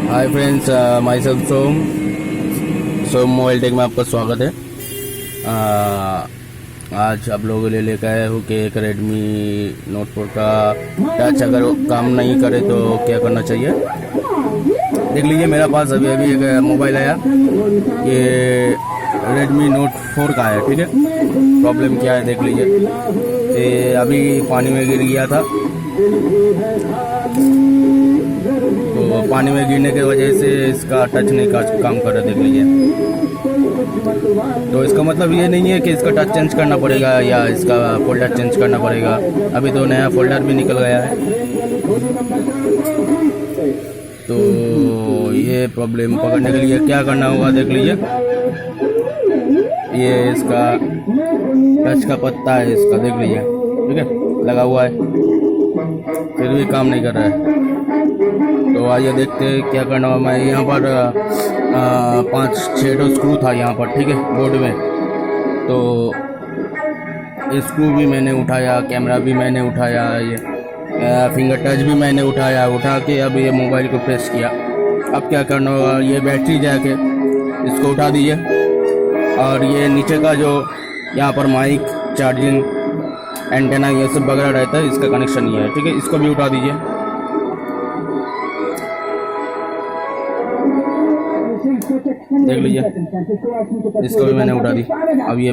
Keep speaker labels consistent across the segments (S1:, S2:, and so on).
S1: हाय friends, myself Som Som mobile tech में आपका स्वागत है। आज आप लोगों के लिए लेकर आया हूँ कि एक रेडमी नोट 4 का टच अगर काम नहीं करे तो क्या करना चाहिए। देख लीजिए, मेरे पास अभी अभी एक मोबाइल आया, ये रेडमी नोट 4 का है। ठीक है, प्रॉब्लम क्या है देख लीजिए। ये अभी पानी में गिर गया था, तो पानी में गिरने की वजह से इसका टच नहीं काम कर रहा, देख लीजिए। तो इसका मतलब ये नहीं है कि इसका टच चेंज करना पड़ेगा या इसका फोल्डर चेंज करना पड़ेगा। अभी तो नया फोल्डर भी निकल गया है, तो ये प्रॉब्लम पकड़ने के लिए क्या करना होगा देख लीजिए। ये इसका टच का पत्ता है, इसका देख लीजिए, ठीक है, लगा हुआ है, फिर भी काम नहीं कर रहा है। तो आइए देखते हैं क्या करना होगा। मैं यहाँ पर 5-6 स्क्रू था यहाँ पर, ठीक है, बोर्ड में। तो स्क्रू भी मैंने उठाया, कैमरा भी मैंने उठाया, ये फिंगर टच भी मैंने उठा के अब ये मोबाइल को प्रेस किया। अब क्या करना होगा, ये बैटरी जाके इसको उठा दीजिए, और ये नीचे का जो यहाँ पर माइक, चार्जिंग, एंटेना, ये सब वगैरह रहता है, इसका कनेक्शन ये है, ठीक है, इसको भी उठा दीजिए। देख लीजिए, इसको भी मैंने उठा दी। अब ये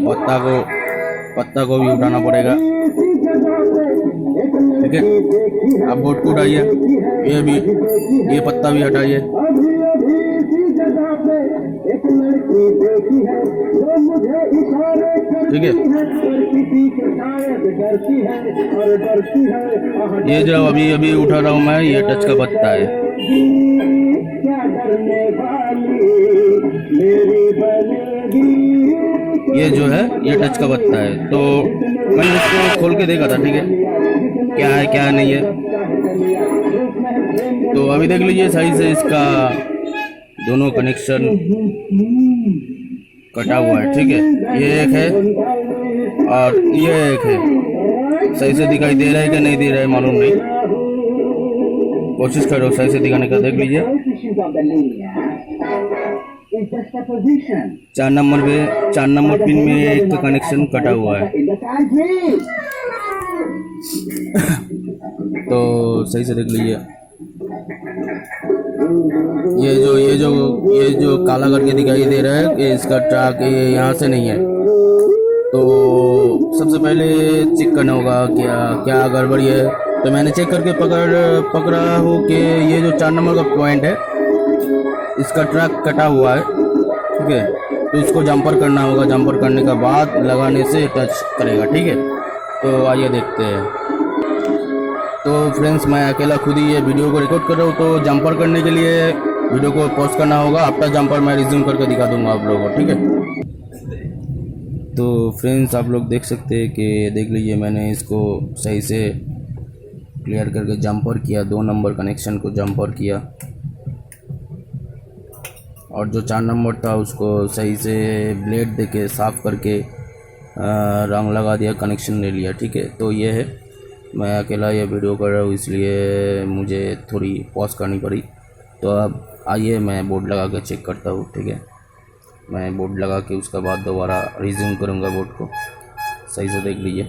S1: पत्ता को भी उठाना पड़ेगा, ठीक है। अब बोर्ड को उठाइए, ये पत्ता भी हटाइए, ठीक है। ये जो अभी अभी उठा रहा हूँ मैं, ये टच का पत्ता है। ये जो है ये टच का पत्ता है। तो मैंने इसको खोल के देखा था, ठीक है, क्या है क्या नहीं है। तो अभी देख लीजिए सही से, इसका दोनों कनेक्शन कटा हुआ है, ठीक है। ये एक है और ये एक है। सही से दिखाई दे रहा है कि नहीं दे रहा है मालूम नहीं, कोशिश करो सही से दिखाने का। देख लीजिए, 4 नंबर पिन में एक कनेक्शन कटा हुआ है। तो सही से देख लीजिए, ये जो काला करके दिखाई दे रहा है कि इसका ट्रैक ये यहाँ से नहीं है। तो सबसे पहले चेक करना होगा क्या गड़बड़ी है। तो मैंने चेक करके पकड़ा हो कि ये जो 4 नंबर का पॉइंट है, इसका ट्रैक कटा हुआ है, ठीक है। तो इसको जंपर करना होगा, जंपर करने के बाद लगाने से टच करेगा, ठीक है। तो आइए देखते हैं। तो फ्रेंड्स, मैं अकेला खुद ही ये वीडियो को रिकॉर्ड कर रहा हूँ, तो जंपर करने के लिए वीडियो को पॉज करना होगा। आफ्टर जंपर मैं रिज्यूम करके दिखा दूंगा आप लोगों को, ठीक है। तो फ्रेंड्स, आप लोग देख सकते हैं कि देख लीजिए, मैंने इसको सही से क्लियर करके जंपर किया, 2 नंबर कनेक्शन को जंपर किया, और जो 4 नंबर था उसको सही से ब्लेड देके साफ करके रंग लगा दिया, कनेक्शन ले लिया, ठीक है। तो ये है, मैं अकेला ये वीडियो कर रहा हूँ, इसलिए मुझे थोड़ी पॉज करनी पड़ी। तो अब आइए मैं बोर्ड लगा के चेक करता हूँ, ठीक है। मैं बोर्ड लगा के उसके बाद दोबारा रिज्यूम करूँगा बोर्ड को। सही से देख लीजिए,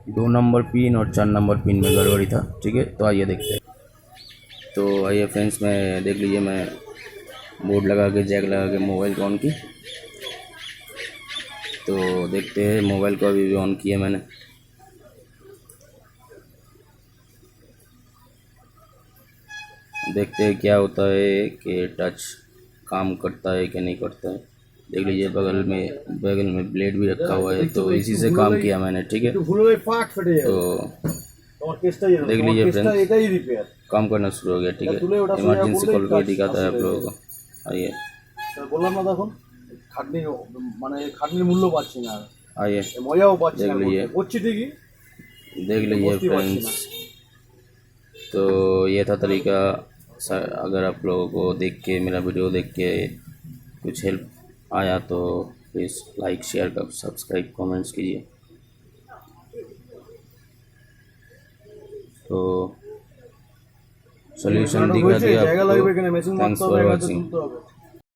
S1: दो नंबर पिन और 4 नंबर पिन में गड़बड़ी था, ठीक है। तो आइए देखते हैं। तो आइए फ्रेंड्स, मैं देख लीजिए, मैं बोर्ड लगा के जैक लगा के मोबाइल को ऑन की। तो देखते हैं, मोबाइल को अभी भी ऑन किया मैंने। देखते हैं क्या होता है कि टच काम करता है कि नहीं करता है। देख लीजिए, बगल में ब्लेड भी रखा हुआ है, तो इसी से काम किया मैंने, ठीक है। तो देख लीजिए फ्रेंड्स, काम करना शुरू हो गया, ठीक है। इमरजेंसी कॉल पे दिखाता है आप लोगों को। आइए, आइए देख लीजिए फ्रेंड्स। तो ये था तरीका। अगर आप लोगों को देख के, मेरा वीडियो देख के कुछ हेल्प आया तो please like, share, subscribe, comments कीजिए। तो सॉल्यूशन दिखा दिया आपको। Thanks for watching.